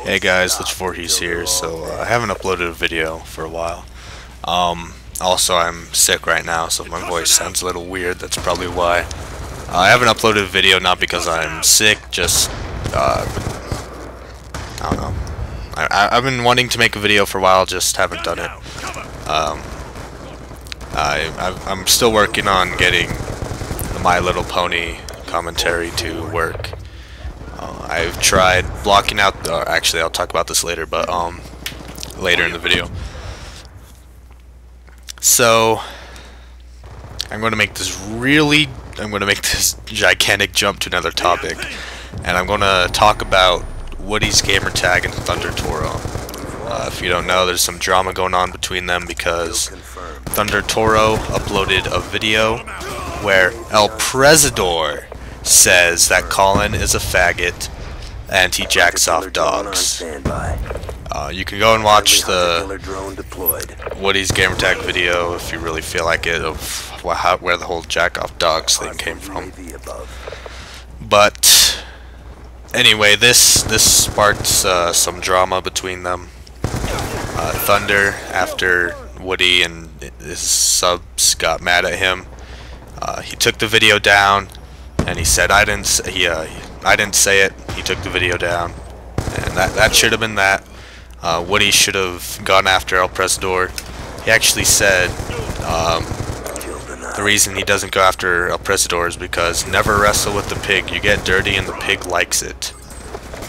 Hey guys, Woodysgamertag here. So I haven't uploaded a video for a while. Also, I'm sick right now, so if my voice sounds a little weird, that's probably why. I haven't uploaded a video not because I'm sick, just I don't know. I've been wanting to make a video for a while, just haven't done it. I'm still working on getting the My Little Pony commentary to work. I've tried blocking out, actually I'll talk about this later, but later in the video. So I'm going to make this gigantic jump to another topic, and I'm going to talk about Woodysgamertag and Thunder Toro. If you don't know, there's some drama going on between them because Thunder Toro uploaded a video where El Prezador says that Colin is a faggot and he jacks off dogs. You can go and watch the Woodysgamertag video if you really feel like it, of where the whole jack off dogs thing came from. But anyway, this sparked some drama between them. Thunder, after Woody and his subs got mad at him, he took the video down. And he said, I didn't say it. He took the video down, and that should have been that. Woody should have gone after El Prezador. He actually said the reason he doesn't go after El Prezador is because never wrestle with the pig. You get dirty, and the pig likes it.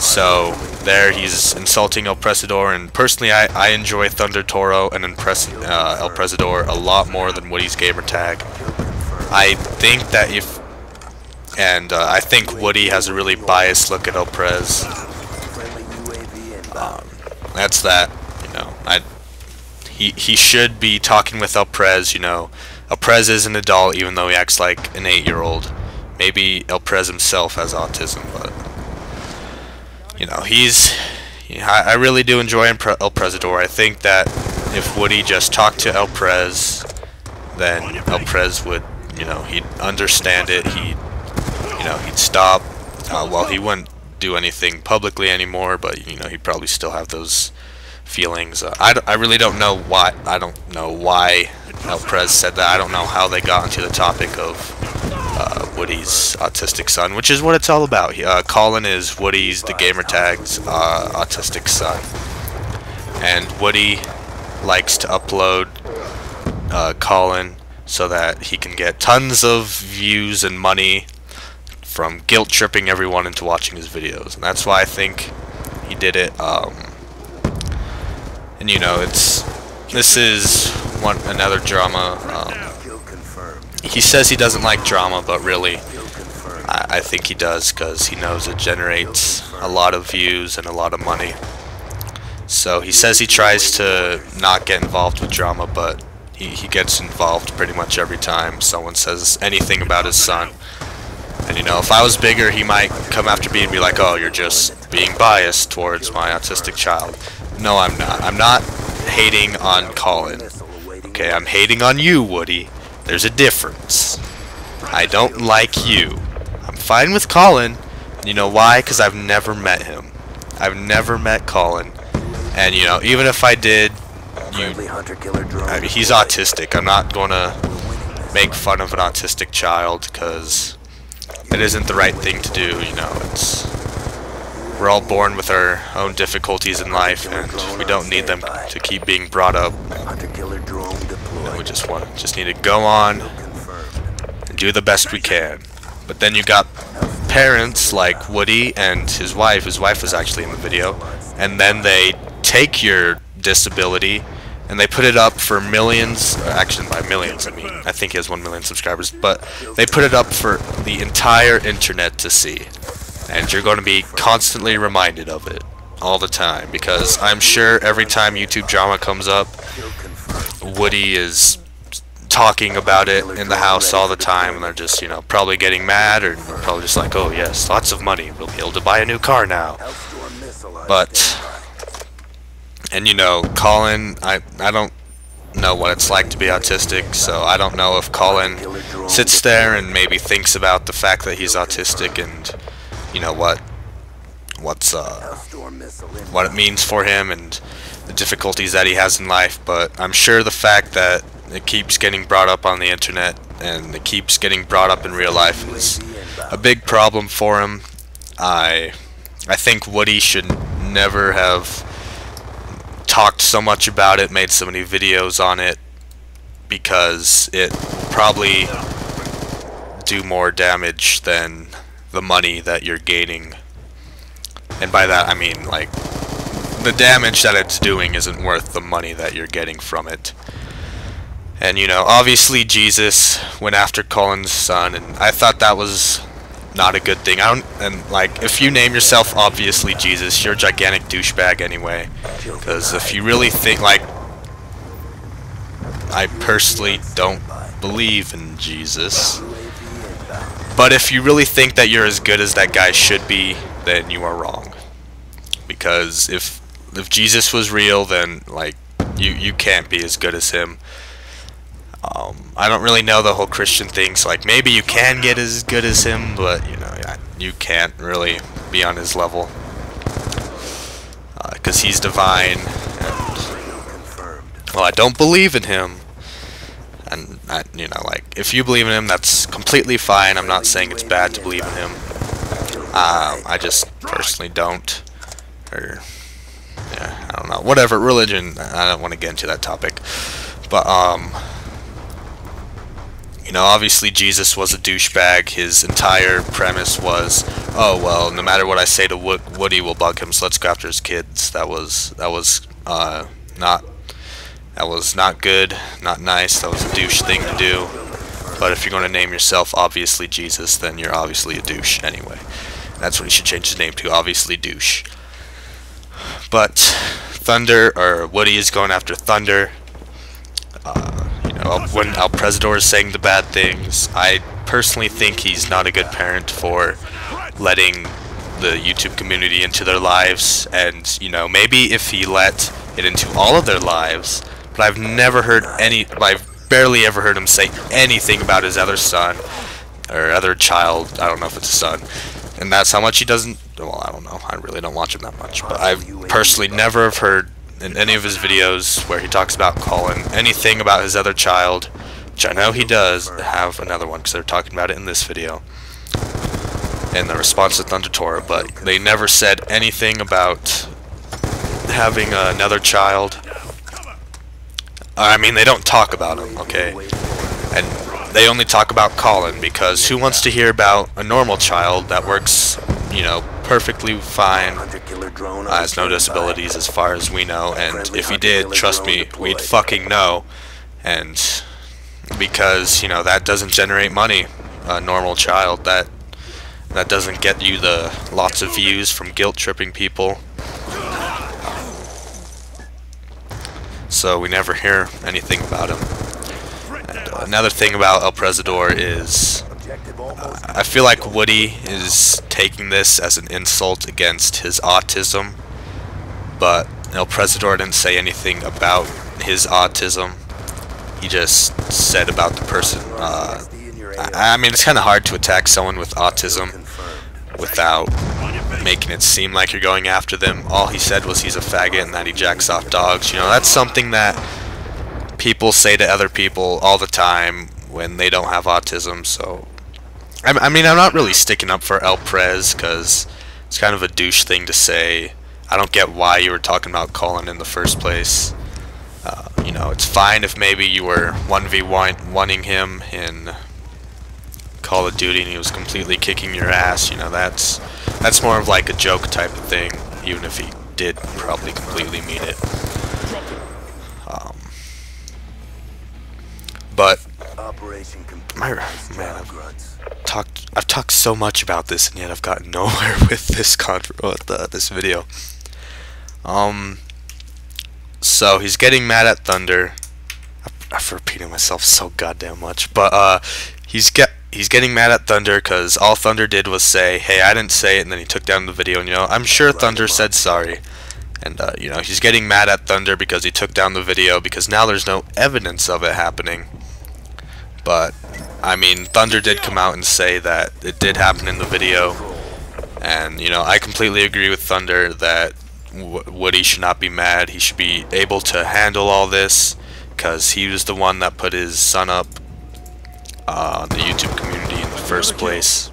So there, he's insulting El Prezador, and personally, I enjoy Thunder Toro and El Prezador a lot more than Woodysgamertag. I think that I think Woody has a really biased look at El Prez. That's that, you know. He should be talking with El Prez, you know. El Prez is an adult, even though he acts like an 8-year-old. Maybe El Prez himself has autism, but you know, I really do enjoy El Prezador. I think that if Woody just talked to El Prez, then El Prez would, you know, he'd understand it. He'd stop. Well, he wouldn't do anything publicly anymore, but you know, he'd probably still have those feelings. I really don't know why. I don't know why El Prez said that. I don't know how they got into the topic of Woody's autistic son, which is what it's all about. Colin is Woody's, the Gamertag's autistic son, and Woody likes to upload Colin so that he can get tons of views and money from guilt tripping everyone into watching his videos, and that's why I think he did it. And you know, this is another drama. He says he doesn't like drama, but really, I think he does, because he knows it generates a lot of views and a lot of money. So he says he tries to not get involved with drama, but he gets involved pretty much every time someone says anything about his son. And you know, if I was bigger, he might come after me and be like, oh, you're just being biased towards my autistic child. No, I'm not. I'm not hating on Colin. Okay, I'm hating on you, Woody. There's a difference. I don't like you. I'm fine with Colin. You know why? Because I've never met him. I've never met Colin. And you know, even if I did, I mean, he's autistic. I'm not going to make fun of an autistic child, because it isn't the right thing to do, you know. We're all born with our own difficulties in life, and we don't need them to keep being brought up. You know, we just need to go on and do the best we can. But then you got parents like Woody and his wife. His wife was actually in the video, and then they take your disability and they put it up for millions, actually by millions, I mean, I think he has 1 million subscribers, but they put it up for the entire internet to see. And you're going to be constantly reminded of it all the time, because I'm sure every time YouTube drama comes up, Woody is talking about it in the house all the time, and they're just, you know, probably getting mad, or probably just like, oh yes, lots of money, we'll be able to buy a new car now. But and you know, Colin, I don't know what it's like to be autistic, so I don't know if Colin sits there and maybe thinks about the fact that he's autistic and, you know, what what it means for him and the difficulties that he has in life. But I'm sure the fact that it keeps getting brought up on the internet and it keeps getting brought up in real life is a big problem for him. I think Woody should never have talked so much about it, made so many videos on it, because it probably do more damage than the money that you're gaining. And by that I mean, like, the damage that it's doing isn't worth the money that you're getting from it. And you know, obviously Jesus went after Colin's son, and I thought that was not a good thing. And like, if you name yourself obviously Jesus, you're a gigantic douchebag anyway. Because if you really think, like, I personally don't believe in Jesus, but if you really think that you're as good as that guy should be, then you are wrong. Because if Jesus was real, then like you can't be as good as him. I don't really know the whole Christian thing, so like maybe you can get as good as him, but you know, you can't really be on his level, because he's divine. And well, I don't believe in him, and you know, like, if you believe in him, that's completely fine. I'm not saying it's bad to believe in him. I just personally don't, or yeah, I don't know, whatever religion. I don't want to get into that topic, but you know, obviously Jesus was a douchebag. His entire premise was, oh well, no matter what I say to Woody will bug him, so let's go after his kids. That was not good, not nice. That was a douche thing to do. But if you're going to name yourself obviously Jesus, then you're obviously a douche anyway. That's what he should change his name to, obviously douche. But Thunder, or Woody, is going after Thunder. You know, when El Presidor is saying the bad things, I personally think he's not a good parent for letting the YouTube community into their lives. And you know, maybe if he let it into all of their lives, but I've barely ever heard him say anything about his other son or other child. I don't know if it's a son, and that's how much he doesn't. Well, I don't know. I really don't watch him that much, but I've personally never have heard in any of his videos where he talks about Colin anything about his other child, which I know he does have another one because they're talking about it in this video in the response to Thunder Toro, but they never said anything about having another child. I mean, they don't talk about him, okay? And they only talk about Colin, because who wants to hear about a normal child that works, you know, perfectly fine, has no disabilities as far as we know, and if he did, trust me, we'd fucking know. And because, you know, that doesn't generate money, a normal child, that doesn't get you the lots of views from guilt tripping people. So we never hear anything about him. And another thing about El Presidor is, I feel like Woody is taking this as an insult against his autism, but El Presidor didn't say anything about his autism. He just said about the person. I mean, it's kind of hard to attack someone with autism without making it seem like you're going after them. All he said was he's a faggot and that he jacks off dogs. You know, that's something that people say to other people all the time when they don't have autism. So I mean, I'm not really sticking up for El Prez because it's kind of a douche thing to say. I don't get why you were talking about Colin in the first place. You know, it's fine if maybe you were 1v1ing him in Call of Duty and he was completely kicking your ass. You know, that's more of like a joke type of thing, even if he did probably completely mean it. But man, I've talked so much about this, and yet I've gotten nowhere with this this video. So he's getting mad at Thunder. I'm repeating myself so goddamn much, but he's getting mad at Thunder because all Thunder did was say, "Hey, I didn't say it," and then he took down the video. And you know, I'm sure Thunder said sorry. And you know, he's getting mad at Thunder because he took down the video because now there's no evidence of it happening. But I mean, Thunder did come out and say that it did happen in the video, And you know, I completely agree with Thunder that Woody should not be mad. He should be able to handle all this, because he was the one that put his son up on the YouTube community in the first place.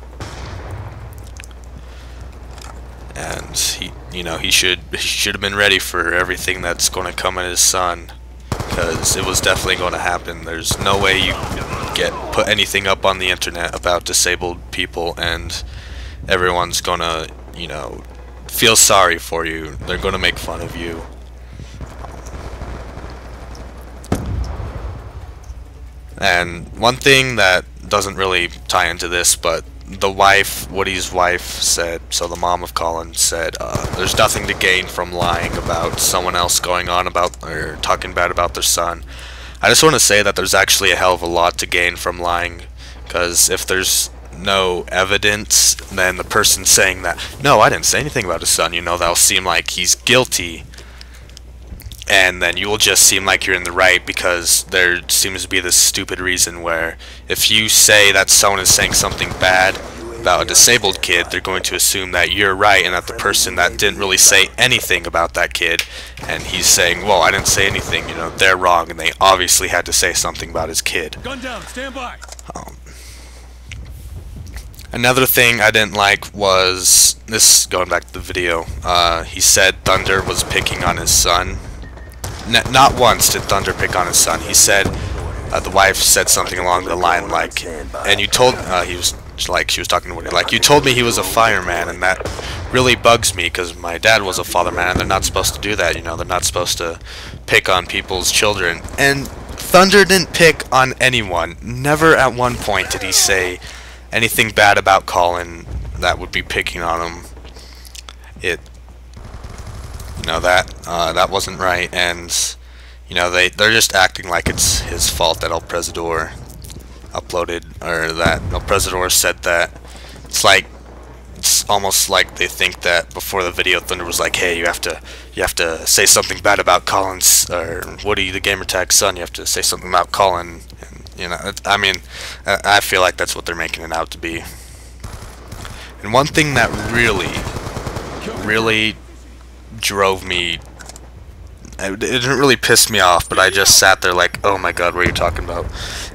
And he should have been ready for everything that's going to come at his son, because it was definitely going to happen. There's no way you put anything up on the internet about disabled people and everyone's going to, feel sorry for you. They're going to make fun of you. And one thing that doesn't really tie into this, but Woody's wife said, so the mom of Colin said, there's nothing to gain from lying about someone else going on about, or talking bad about their son. I just want to say that there's actually a hell of a lot to gain from lying, because if there's no evidence, then the person saying that, no, I didn't say anything about his son, that'll seem like he's guilty. And then you will just seem like you're in the right, because there seems to be this stupid reason where if you say that someone is saying something bad about a disabled kid, they're going to assume that you're right and that the person that didn't really say anything about that kid, and he's saying, well, I didn't say anything, they're wrong, and they obviously had to say something about his kid. Gun down, stand by. Another thing I didn't like was, this going back to the video, he said Thunder was picking on his son. Not once did Thunder pick on his son. He said, the wife said something along the line like, and you told, she was talking to Woody, like, you told me he was a fireman, and that really bugs me, because my dad was a fatherman, and they're not supposed to do that, they're not supposed to pick on people's children. And Thunder didn't pick on anyone. Never at one point did he say anything bad about Colin that would be picking on him. That wasn't right, and they're just acting like it's his fault that El Presidor uploaded, or that El Presidor said that. It's almost like they think that before the video, Thunder was like, hey, you have to say something bad about Colin's, or Woody the Gamertag's son, you have to say something about Colin. I feel like that's what they're making it out to be. And one thing that really drove me, it didn't really piss me off, but I just sat there like, oh my god, what are you talking about,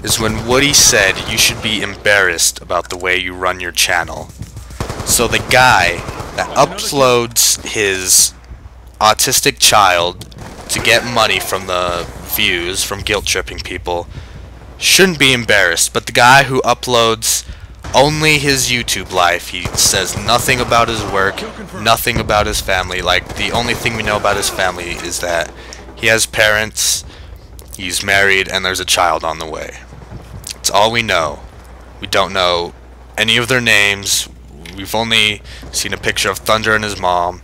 is when Woody said you should be embarrassed about the way you run your channel. So the guy that uploads his autistic child to get money from the views, from guilt-tripping people, shouldn't be embarrassed, but the guy who uploads only his YouTube life, he says nothing about his work, nothing about his family. Like, the only thing we know about his family is that he has parents, he's married, and there's a child on the way. It's all we know. We don't know any of their names. We've only seen a picture of Thunder and his mom,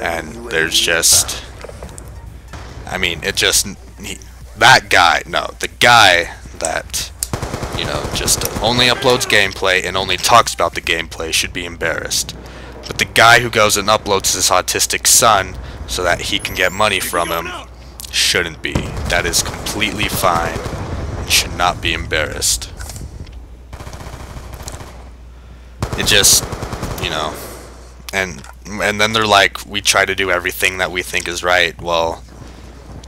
and there's just, that guy, no, the guy that, just only uploads gameplay and only talks about the gameplay should be embarrassed. But the guy who goes and uploads his autistic son so that he can get money from him shouldn't be. That is completely fine and should not be embarrassed. It just, and then they're like, we try to do everything that we think is right. Well,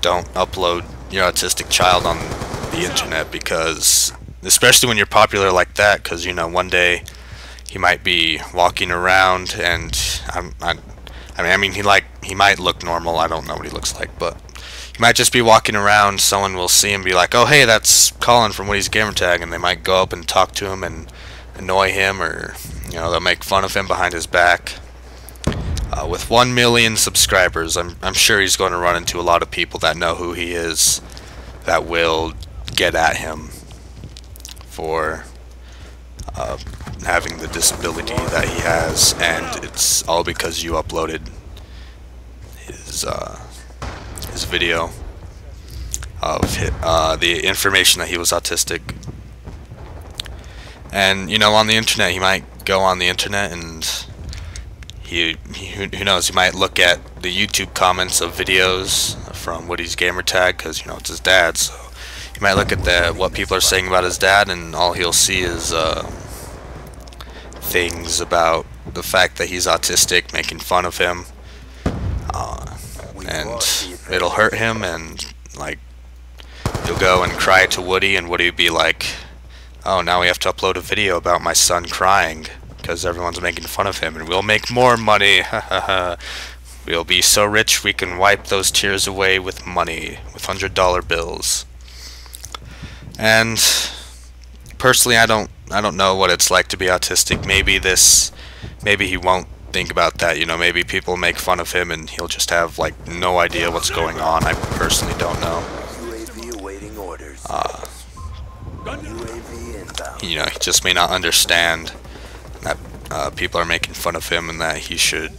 don't upload your autistic child on the internet, because especially when you're popular like that, because one day he might be walking around and he might look normal. I don't know what he looks like, but he might just be walking around. Someone will see him, be like, oh hey, that's Colin from Woodysgamertag, and they might go up and talk to him and annoy him, or they'll make fun of him behind his back. With 1 million subscribers, I'm sure he's going to run into a lot of people that know who he is, that will get at him for having the disability that he has, and it's all because you uploaded his video of the information that he was autistic. And on the internet, he might go on the internet and who knows, he might look at the YouTube comments of videos from Woodysgamertag, because it's his dad, so he might look at what people are saying about his dad, and all he'll see is things about the fact that he's autistic, making fun of him, and it'll hurt him, and like he'll go and cry to Woody, and Woody would be like, oh, now we have to upload a video about my son crying because everyone's making fun of him, and we'll make more money. We'll be so rich we can wipe those tears away with money, with $100 bills. And personally, I don't know what it's like to be autistic. Maybe he won't think about that, you know, maybe people make fun of him and he'll just have like no idea what's going on. I personally don't know. You know, he just may not understand that people are making fun of him and that he should,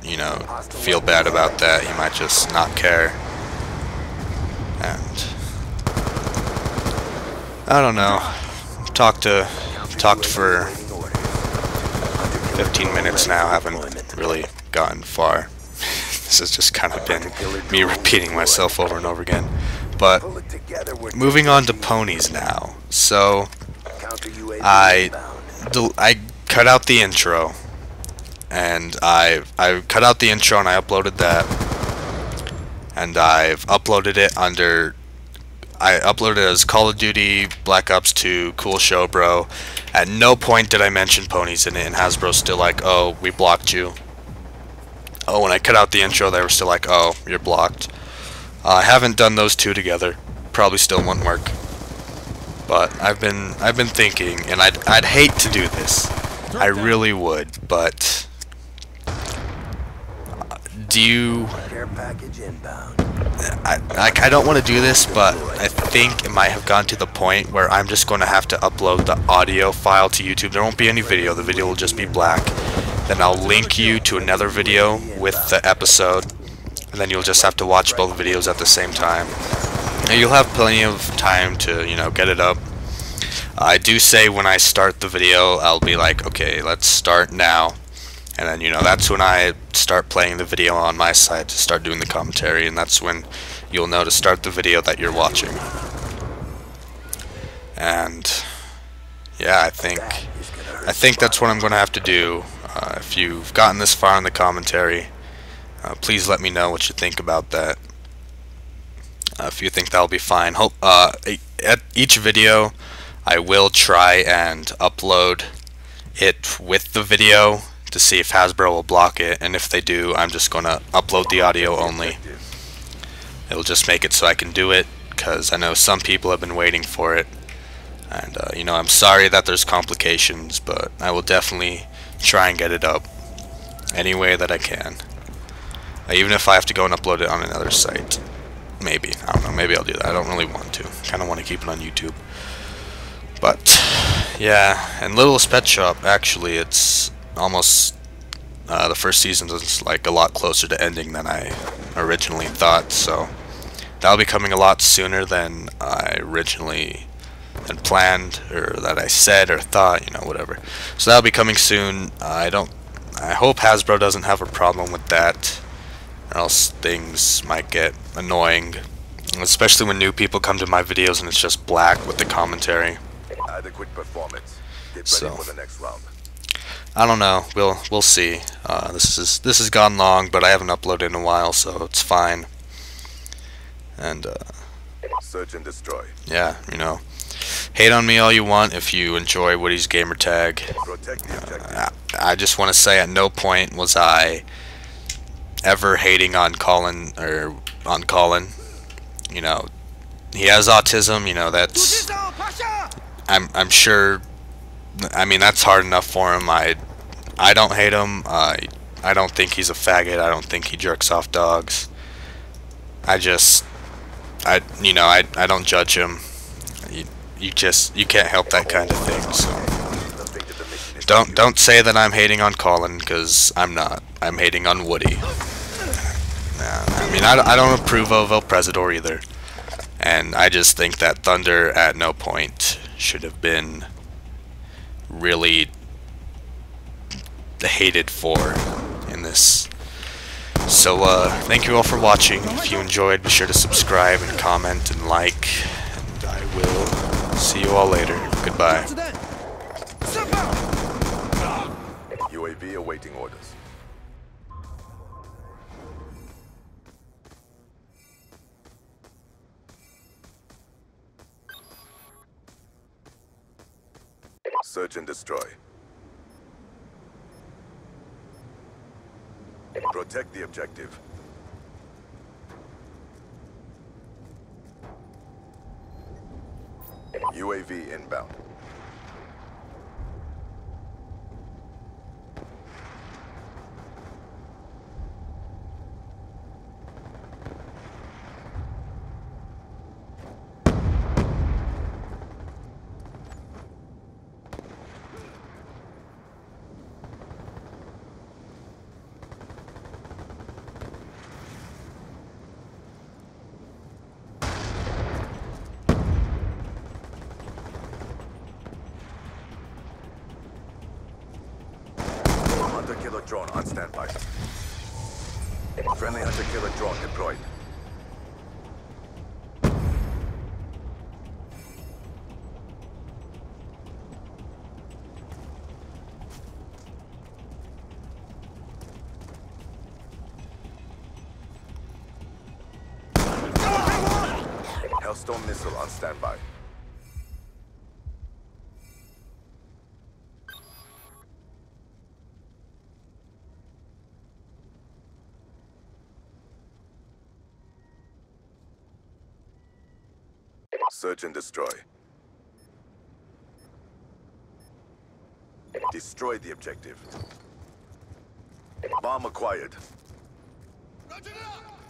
you know, feel bad about that. He might just not care. And I don't know. Talked for 15 minutes now. Haven't really gotten far. This has just kind of been me repeating myself over and over again. But moving on to ponies now. So I cut out the intro, and I cut out the intro and I uploaded that, and I've uploaded it under. I uploaded it as Call of Duty Black Ops 2 Cool Show Bro. At no point did I mention ponies in it, and Hasbro's still like, oh, we blocked you. Oh, when I cut out the intro, they were still like, oh, you're blocked. I haven't done those two together. Probably still won't work. But I've been thinking, and I'd hate to do this. I really would, but do you? I don't want to do this, but I think it might have gone to the point where I'm just going to have to upload the audio file to YouTube. There won't be any video. The video will just be black. Then I'll link you to another video with the episode, and then you'll just have to watch both videos at the same time. And you'll have plenty of time to, you know, get it up. I do say when I start the video, I'll be like, okay, let's start now. And then, you know, that's when I start playing the video on my side to start doing the commentary, and that's when you'll know to start the video that you're watching. And yeah, I think that's what I'm going to have to do. If you've gotten this far in the commentary, please let me know what you think about that. If you think that'll be fine. At each video, I will try and upload it with the video to see if Hasbro will block it, and if they do, I'm just going to upload the audio only. It'll just make it so I can do it, because I know some people have been waiting for it. And, you know, I'm sorry that there's complications, but I will definitely try and get it up any way that I can. Even if I have to go and upload it on another site. Maybe. I don't know. Maybe I'll do that. I don't really want to. Kind of want to keep it on YouTube. But, yeah. And Littlest Pet Shop, actually, it's almost... the first season is like a lot closer to ending than I originally thought. So, that'll be coming a lot sooner than I originally had planned, or that I said or thought, you know, whatever. So that'll be coming soon. I hope Hasbro doesn't have a problem with that, or else things might get annoying, especially when new people come to my videos and it's just black with the commentary. Adequate performance. Get ready for the next round. I don't know. We'll see. This has gone long, but I haven't uploaded in a while, so it's fine. And search and destroy. Yeah, you know. Hate on me all you want if you enjoy Woodysgamertag. I just want to say at no point was I ever hating on Colin, You know, he has autism, you know, that's... I'm sure... I mean, that's hard enough for him. I don't hate him. I don't think he's a faggot. I don't think he jerks off dogs. I don't judge him. You can't help that kind of thing. So don't say that I'm hating on Colin, because I'm not. I'm hating on Woody. I mean, I don't approve of El Presidor either, and I just think that Thunder at no point should have been really hated for in this. So thank you all for watching. If you enjoyed, be sure to subscribe and comment and like, and I will see you all later. Goodbye. You UAV awaiting orders. Search and destroy. Protect the objective. UAV inbound. Hunter-killer drone on standby. Friendly hunter-killer drone deployed. Hellstorm missile on standby. Search and destroy. Destroy the objective. Bomb acquired. Roger that!